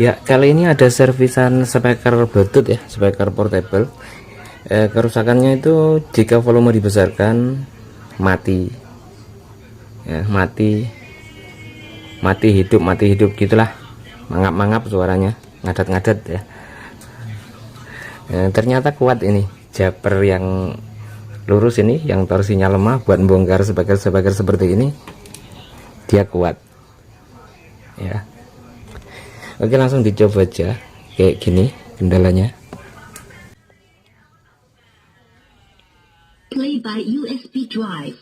Ya, kali ini ada servisan speaker Bluetooth ya, speaker portable. Kerusakannya itu jika volume dibesarkan mati, ya, mati hidup gitulah, mangap suaranya, ngadat ya. Ternyata kuat ini Japer yang lurus ini, yang torsinya lemah buat membongkar speaker seperti ini, dia kuat ya. Oke, langsung dicoba aja kayak gini kendalanya. Play by USB drive.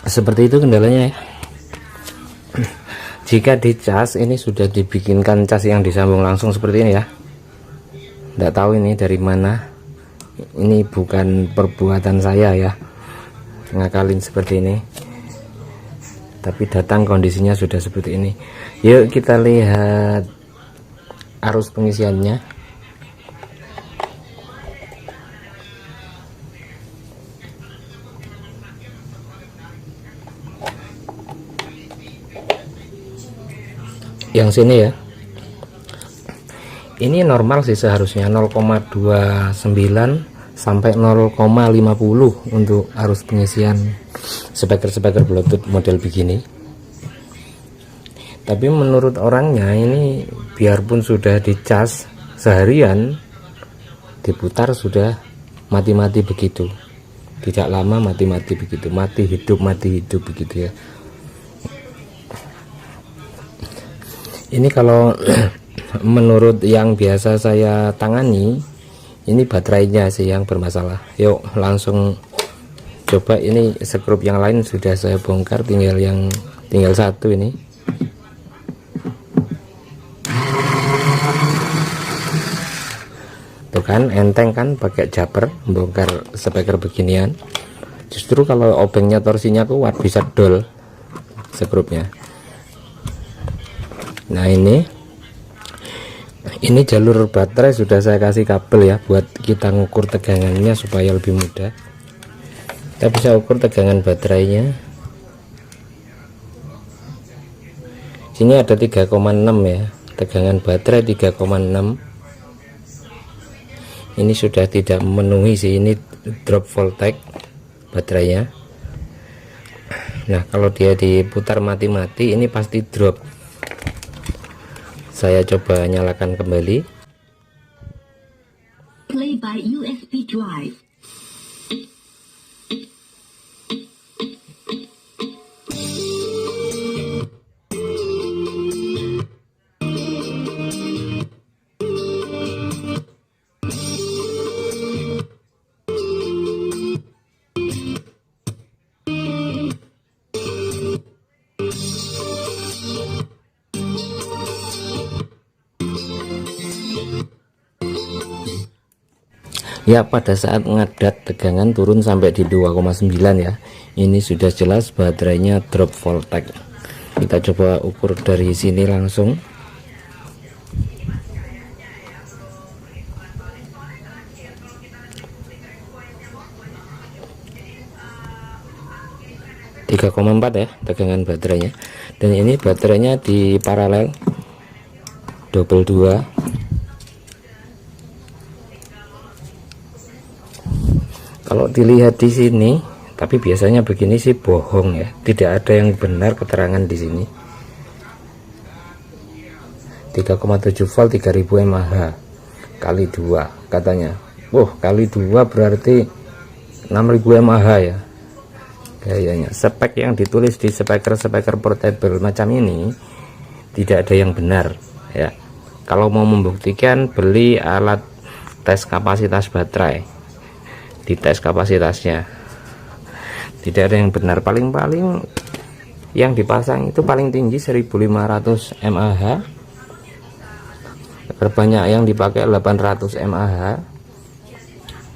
Nah, seperti itu kendalanya ya. Jika dicas, ini sudah dibikinkan cas yang disambung langsung seperti ini ya. Nggak tahu ini dari mana, ini bukan perbuatan saya ya, ngakalin seperti ini, tapi datang kondisinya sudah seperti ini. Yuk kita lihat arus pengisiannya. Yang sini ya, ini normal sih seharusnya 0,29 sampai 0,50 untuk arus pengisian speaker Bluetooth model begini. Tapi menurut orangnya ini biarpun sudah dicas seharian, diputar sudah mati-mati begitu, tidak lama mati-mati begitu, mati hidup begitu ya. Ini kalau menurut yang biasa saya tangani, ini baterainya sih yang bermasalah. Yuk langsung coba, ini skrup yang lain sudah saya bongkar, tinggal satu ini. Tuh kan enteng kan, pakai Japer bongkar speaker beginian. Justru kalau obengnya torsinya kuat bisa dol skrupnya. Nah ini jalur baterai sudah saya kasih kabel ya, buat kita ngukur tegangannya supaya lebih mudah. Kita bisa ukur tegangan baterainya. Sini ada 3,6 ya, tegangan baterai 3,6. Ini sudah tidak memenuhi sih, ini drop voltage baterainya. Nah kalau dia diputar mati-mati, ini pasti drop. Saya coba nyalakan kembali. Play by USB drive. Ya, pada saat ngadat tegangan turun sampai di 2,9 ya. Ini sudah jelas baterainya drop voltage. Kita coba ukur dari sini langsung. ,4 ya tegangan baterainya, dan ini baterainya di paralel double 2. Kalau dilihat di sini, tapi biasanya begini sih bohong ya, tidak ada yang benar keterangan di sini. 3,7 volt 3000 mAh kali 2 katanya. kali 2 berarti 6000 mAh ya gayanya. Spek yang ditulis di speaker portable macam ini tidak ada yang benar ya. Kalau mau membuktikan, beli alat tes kapasitas baterai, dites kapasitasnya. Tidak ada yang benar. Paling-paling yang dipasang itu paling tinggi 1500 mAh, terbanyak yang dipakai 800 mAh,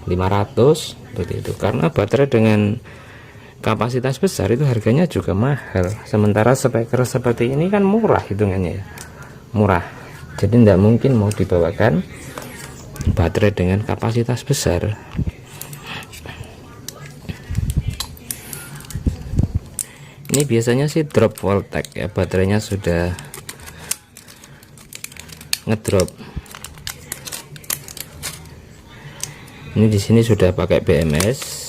500 seperti itu. Karena baterai dengan kapasitas besar itu harganya juga mahal, sementara speaker seperti ini kan murah hitungannya ya, murah. Jadi tidak mungkin mau dibawakan baterai dengan kapasitas besar. Ini biasanya sih drop voltage ya, baterainya sudah ngedrop. Ini di sini sudah pakai BMS.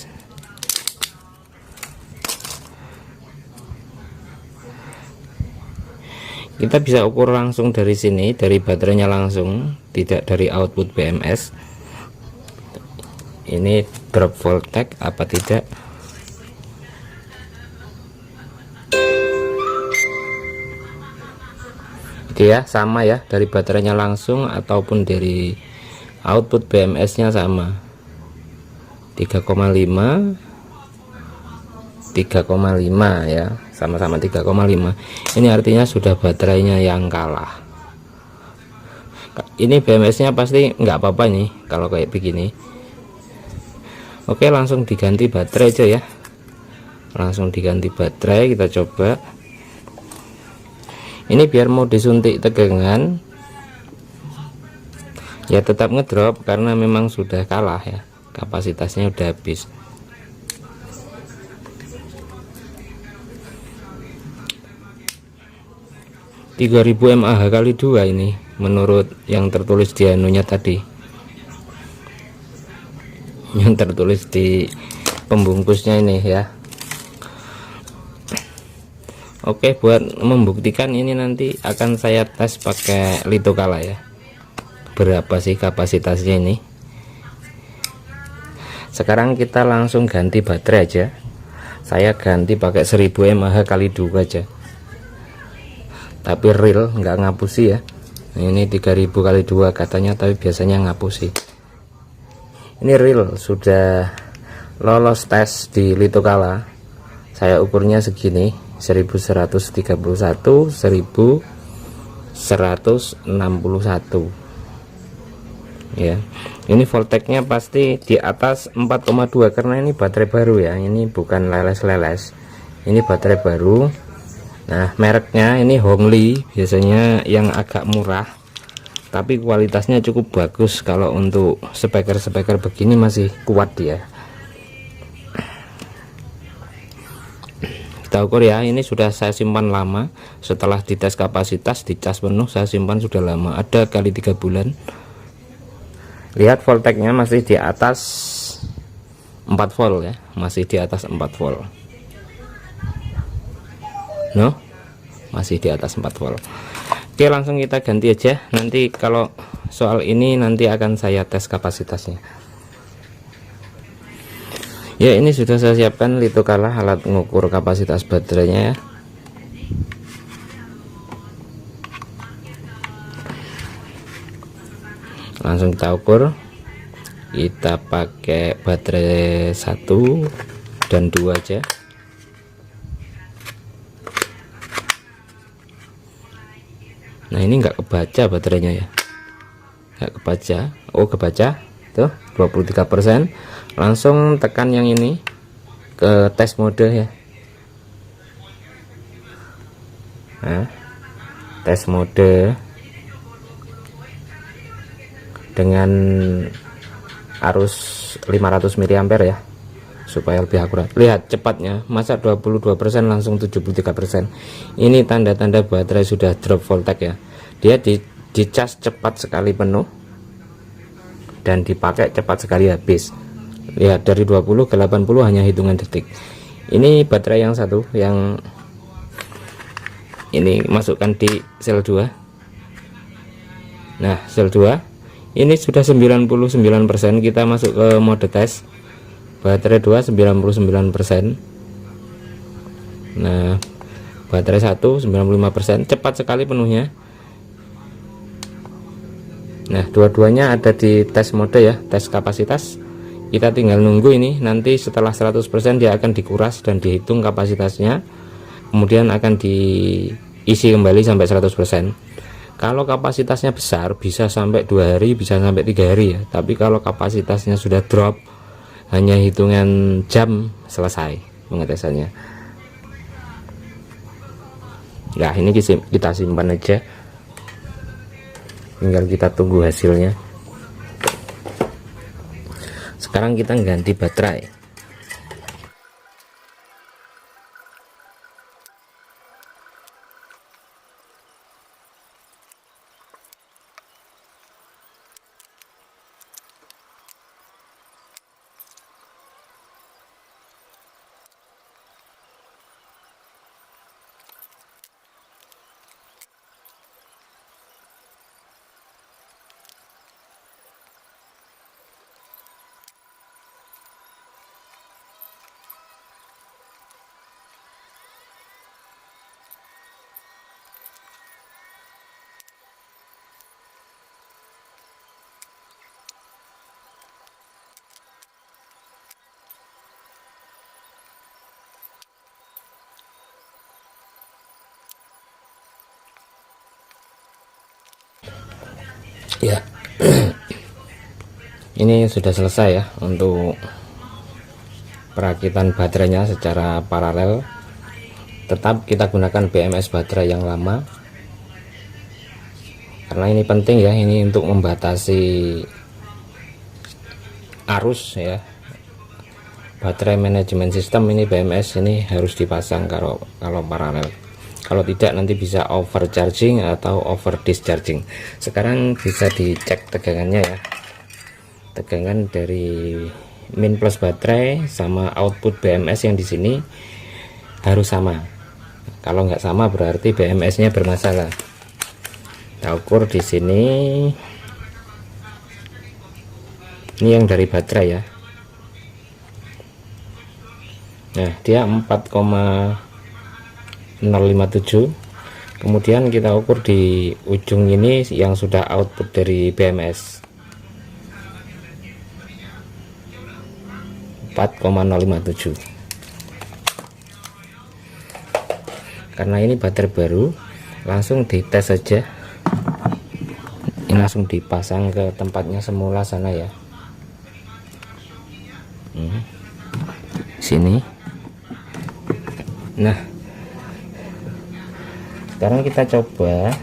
Kita bisa ukur langsung dari sini, dari baterainya langsung, tidak dari output BMS. Ini drop voltage apa tidak. Oke ya, sama ya, dari baterainya langsung ataupun dari output BMS nya sama 3,5 ya, sama-sama 3,5. ini artinya sudah baterainya yang kalah. Ini BMS nya pasti nggak apa-apa nih kalau kayak begini. Oke, langsung diganti baterai aja ya, langsung diganti baterai. Kita coba ini biar mau disuntik tegangan ya tetap ngedrop karena memang sudah kalah ya, kapasitasnya udah habis. (3000 mAh kali 2 ini menurut yang tertulis di anunya tadi, yang tertulis di pembungkusnya ini ya. Oke, buat membuktikan ini nanti akan saya tes pakai litokala ya, berapa sih kapasitasnya ini. Sekarang kita langsung ganti baterai aja. Saya ganti pakai 1000 mAh kali 2 aja, tapi real nggak ngapusi ya. Ini 3000 kali 2 katanya, tapi biasanya ngapusi. Ini real, sudah lolos tes di litokala. Saya ukurnya segini, 1131 1161 ya. Ini voltage-nya pasti di atas 4,2 karena ini baterai baru ya, ini bukan leles-leles, ini baterai baru. Nah, mereknya ini Hongli, biasanya yang agak murah tapi kualitasnya cukup bagus. Kalau untuk speaker begini masih kuat dia. Kita ukur ya, ini sudah saya simpan lama. Setelah dites kapasitas, dicas penuh, saya simpan sudah lama, ada kali 3 bulan. Lihat voltage-nya masih di atas 4 volt ya, masih di atas 4 volt. No, masih di atas 4 volt. Oke, langsung kita ganti aja. Nanti kalau soal ini nanti akan saya tes kapasitasnya ya. Ini sudah saya siapkan litokala, alat mengukur kapasitas baterainya ya. Langsung kita ukur. Kita pakai baterai 1 dan 2 aja. Nah, ini enggak kebaca baterainya ya, enggak kebaca. Oh, kebaca tuh 23%. Langsung tekan yang ini ke tes mode ya. Nah, tes mode dengan arus 500 mA ya, supaya lebih akurat. Lihat cepatnya, masa 22% langsung 73%. Ini tanda-tanda baterai sudah drop voltage ya. Dia dicas cepat sekali penuh dan dipakai cepat sekali habis. Lihat, dari 20 ke 80 hanya hitungan detik. Ini baterai yang satu, yang ini masukkan di sel 2. Nah, sel 2 Ini sudah 99%. Kita masuk ke mode tes. Baterai 2 99%. Nah, baterai 1 95%. Cepat sekali penuhnya. Nah, dua-duanya ada di tes mode ya, tes kapasitas. Kita tinggal nunggu ini, nanti setelah 100% dia akan dikuras dan dihitung kapasitasnya, kemudian akan diisi kembali sampai 100%. Kalau kapasitasnya besar bisa sampai 2 hari, bisa sampai 3 hari ya. Tapi kalau kapasitasnya sudah drop, hanya hitungan jam selesai pengetesannya. Ya, ini kita simpan aja, tinggal kita tunggu hasilnya. Sekarang kita ganti baterai. Ya, ini sudah selesai ya untuk perakitan baterainya secara paralel. Tetap kita gunakan BMS baterai yang lama, karena ini penting ya, ini untuk membatasi arus ya. Baterai manajemen sistem ini BMS ini harus dipasang kalau paralel. Kalau tidak nanti bisa overcharging atau over discharging. Sekarang bisa dicek tegangannya ya. Tegangan dari min plus baterai sama output BMS yang di sini harus sama. Kalau nggak sama berarti BMS-nya bermasalah. Kita ukur di sini. Ini yang dari baterai ya. Nah, dia 4,057. Kemudian kita ukur di ujung ini yang sudah output dari BMS 4,057. Karena ini baterai baru, langsung dites saja. Ini langsung dipasang ke tempatnya semula sana ya. Sini. Nah, sekarang kita coba.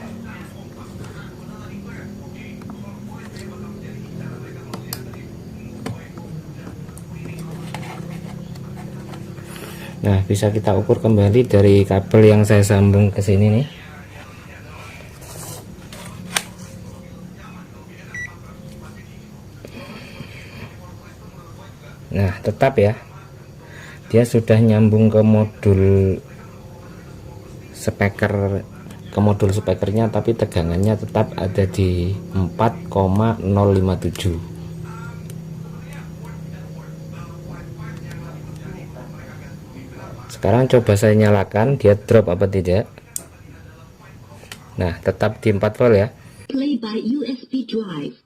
Nah, bisa kita ukur kembali dari kabel yang saya sambung ke sini nih. Nah, tetap ya, dia sudah nyambung ke modul speaker, ke modul speakernya, tapi tegangannya tetap ada di 4,057. Sekarang coba saya nyalakan, dia drop apa tidak. Nah, tetap di 4 volt ya. Play by USB drive.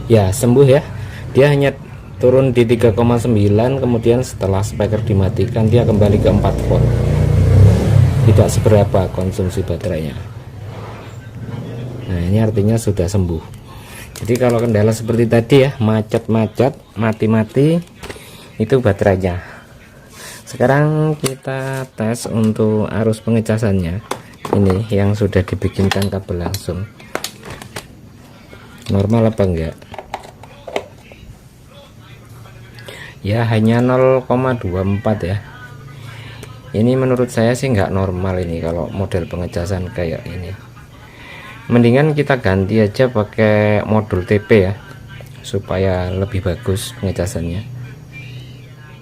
Ya, sembuh ya. Dia hanya turun di 3,9, kemudian setelah speaker dimatikan dia kembali ke 4 volt. Tidak seberapa konsumsi baterainya. Nah, ini artinya sudah sembuh. Jadi kalau kendala seperti tadi ya, macet-macet, mati-mati, itu baterainya. Sekarang kita tes untuk arus pengecasannya. Ini yang sudah dibikinkan kabel langsung. normal apa enggak. Ya hanya 0,24 ya. Ini menurut saya sih nggak normal ini kalau model pengecasan kayak ini. Mendingan kita ganti aja pakai modul TP ya, supaya lebih bagus pengecasannya.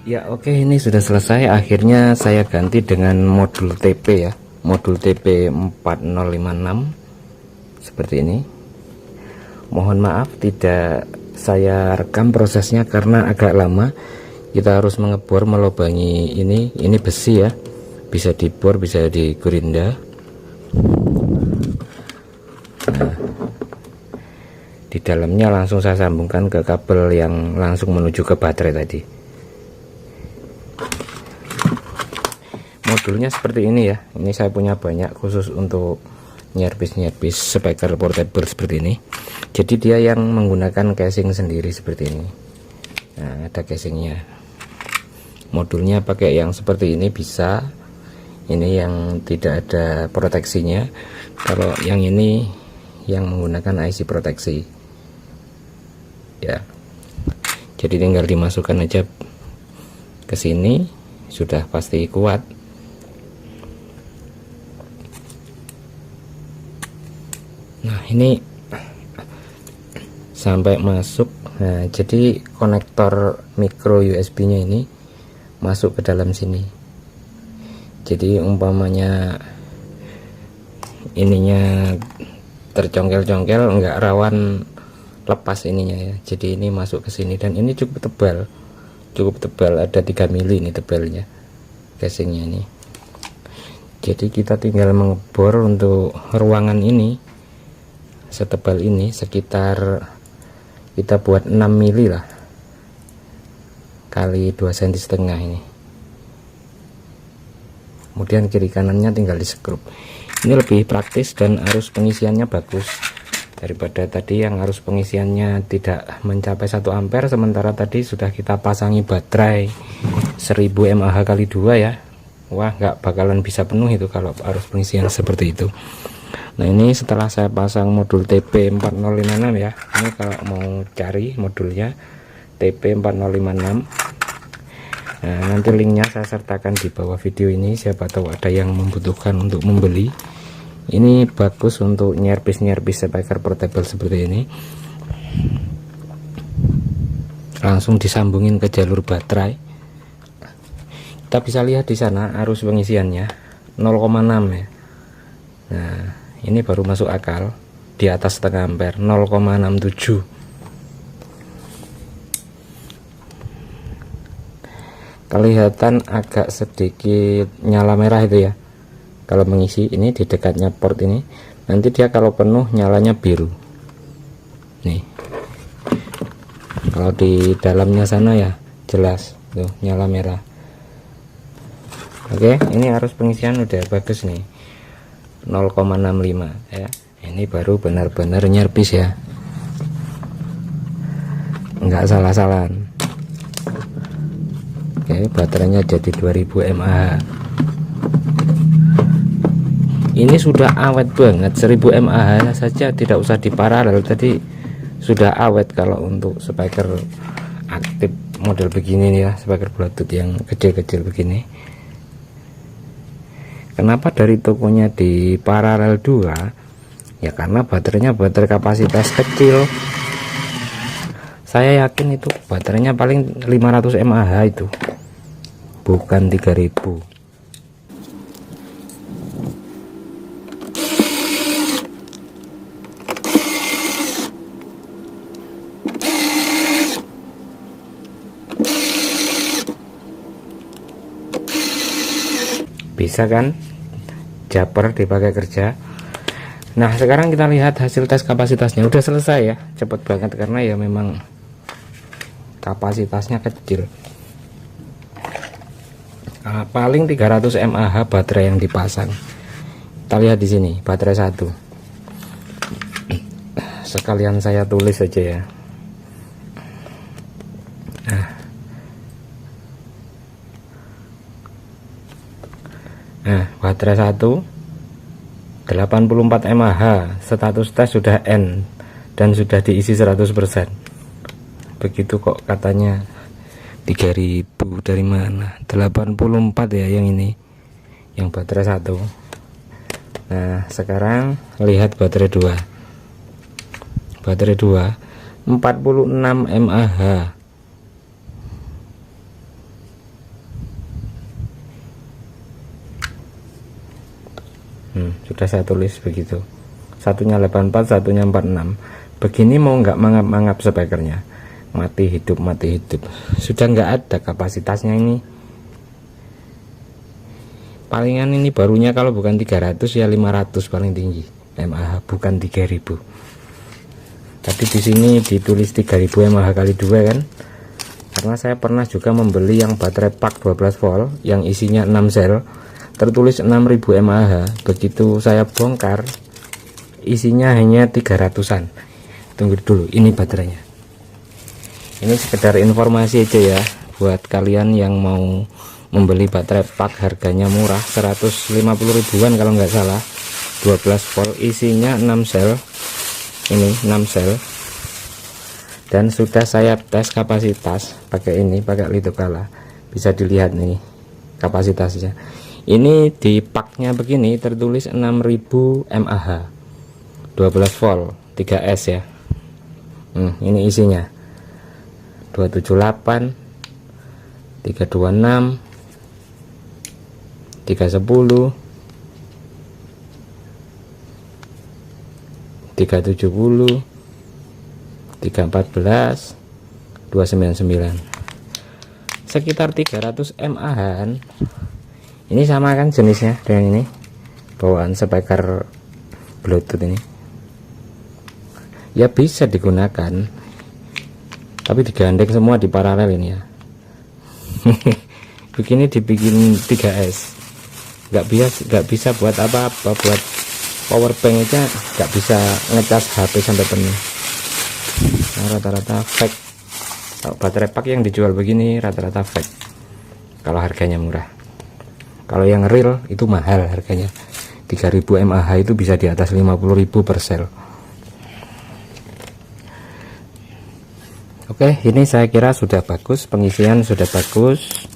Ya oke, ini sudah selesai. Akhirnya saya ganti dengan modul TP ya, modul TP 4056 seperti ini. Mohon maaf tidak saya rekam prosesnya karena agak lama. Kita harus mengebor, melubangi ini besi ya, bisa dibor, bisa digerinda. Nah, di dalamnya langsung saya sambungkan ke kabel yang langsung menuju ke baterai tadi. Modulnya seperti ini ya, ini saya punya banyak khusus untuk nyerpis speaker portable seperti ini. Jadi dia yang menggunakan casing sendiri seperti ini. Nah, ada casingnya. Modulnya pakai yang seperti ini bisa. Ini yang tidak ada proteksinya. Kalau yang ini yang menggunakan IC proteksi. Ya. Jadi tinggal dimasukkan aja ke sini, sudah pasti kuat. Nah, ini sampai masuk. Nah, jadi konektor micro USB nya ini masuk ke dalam sini. Jadi umpamanya ininya tercongkel-congkel, nggak rawan lepas ininya ya. Jadi ini masuk ke sini dan ini cukup tebal, ada 3 mili ini tebalnya casingnya ini. Jadi kita tinggal mengebor untuk ruangan ini setebal ini, sekitar kita buat 6 mili lah kali 2,5 cm ini. Kemudian kiri kanannya tinggal di skrup. Ini lebih praktis dan arus pengisiannya bagus daripada tadi yang arus pengisiannya tidak mencapai 1 ampere, sementara tadi sudah kita pasangi baterai 1000 mAh kali 2 ya. Wah, nggak bakalan bisa penuh itu kalau arus pengisian seperti itu. Nah, ini setelah saya pasang modul TP 4056 ya. Ini kalau mau cari modulnya TP 4056, nah, nanti linknya saya sertakan di bawah video ini, siapa tahu ada yang membutuhkan untuk membeli. Ini bagus untuk nyerpis speaker portable seperti ini. Langsung disambungin ke jalur baterai. Kita bisa lihat di sana arus pengisiannya 0,6 ya. Nah, ini baru masuk akal, di atas setengah ampere, 0,67. Kelihatan agak sedikit nyala merah itu ya kalau mengisi. Ini di dekatnya port ini, nanti dia kalau penuh nyalanya biru nih. Kalau di dalamnya sana ya jelas tuh nyala merah. Oke, ini arus pengisian udah bagus nih, 0,65 ya. Ini baru benar-benar nyerpis ya, nggak salah-salahan. Oke, baterainya jadi 2000 mAh. Ini sudah awet banget, 1000 mAh saja tidak usah diparalel, tadi sudah awet. Kalau untuk speaker aktif model begini nih ya, speaker Bluetooth yang kecil-kecil begini. Kenapa dari tokonya di paralel 2? Ya karena baterainya baterai kapasitas kecil. Saya yakin itu baterainya paling 500 mAh itu, bukan 3000. Bisa kan Japper dipakai kerja. Nah, sekarang kita lihat hasil tes kapasitasnya. Udah selesai ya, cepet banget karena ya memang kapasitasnya kecil. Paling 300 mAh baterai yang dipasang. Kita lihat di sini baterai 1. Sekalian saya tulis aja ya. Nah, baterai 1 84 mAh, status tes sudah N, dan sudah diisi 100%. Begitu kok katanya 3000. Dari mana? 84 ya yang ini, yang baterai 1. Nah sekarang lihat baterai 2. Baterai 2 46 mAh. Sudah saya tulis begitu, satunya 84, satunya 46. Begini mau nggak mangap-mangap spekernya, mati hidup. Sudah nggak ada kapasitasnya ini. Palingan ini barunya kalau bukan 300 ya 500 paling tinggi mAh, bukan 3000. Tapi di sini ditulis 3000 mAh kali 2 kan, karena saya pernah juga membeli yang baterai pak 12 volt yang isinya 6 sel, tertulis 6000 mAh. Begitu saya bongkar isinya hanya 300-an. Tunggu dulu, ini baterainya. Ini sekedar informasi aja ya buat kalian yang mau membeli baterai pak harganya murah, 150 ribuan kalau nggak salah, 12 volt isinya 6 sel. Ini 6 sel. Dan sudah saya tes kapasitas pakai ini, pakai litokala. Bisa dilihat nih kapasitasnya. Ini di paknya begini tertulis 6000 mAh, 12 volt 3S ya. Ini isinya 278, 326, 310, 370, 314, 299, sekitar 300 mAh. Ini sama kan jenisnya dengan ini, bawaan speaker Bluetooth ini. Ya bisa digunakan, tapi digandeng semua di paralel ini ya. Begini dibikin 3S, nggak bisa buat apa-apa, buat power bank aja nggak bisa ngecas HP sampai penuh. Nah, rata-rata fake. Kalau baterai pak yang dijual begini rata-rata fake kalau harganya murah. Kalau yang real itu mahal harganya, 3000 mAh itu bisa di atas 50.000 per sel. Oke, ini saya kira sudah bagus, pengisian sudah bagus,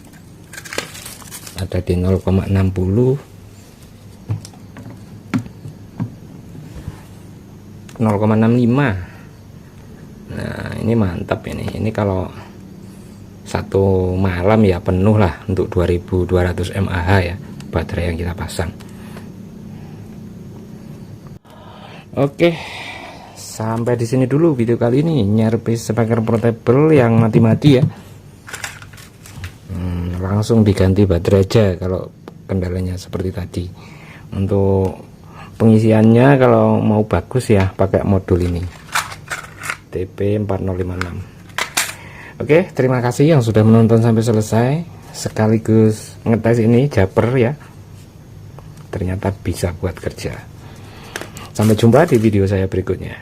ada di 0,60, 0,65. Nah ini mantap ini kalau satu malam ya penuh lah untuk 2200 mAh ya baterai yang kita pasang. Oke, sampai di sini dulu video kali ini, nyervis speaker portable yang mati-mati ya. Langsung diganti baterai aja kalau kendalanya seperti tadi. Untuk pengisiannya kalau mau bagus ya pakai modul ini TP4056. Oke, terima kasih yang sudah menonton sampai selesai, sekaligus ngetes ini Japper ya. Ternyata bisa buat kerja. Sampai jumpa di video saya berikutnya.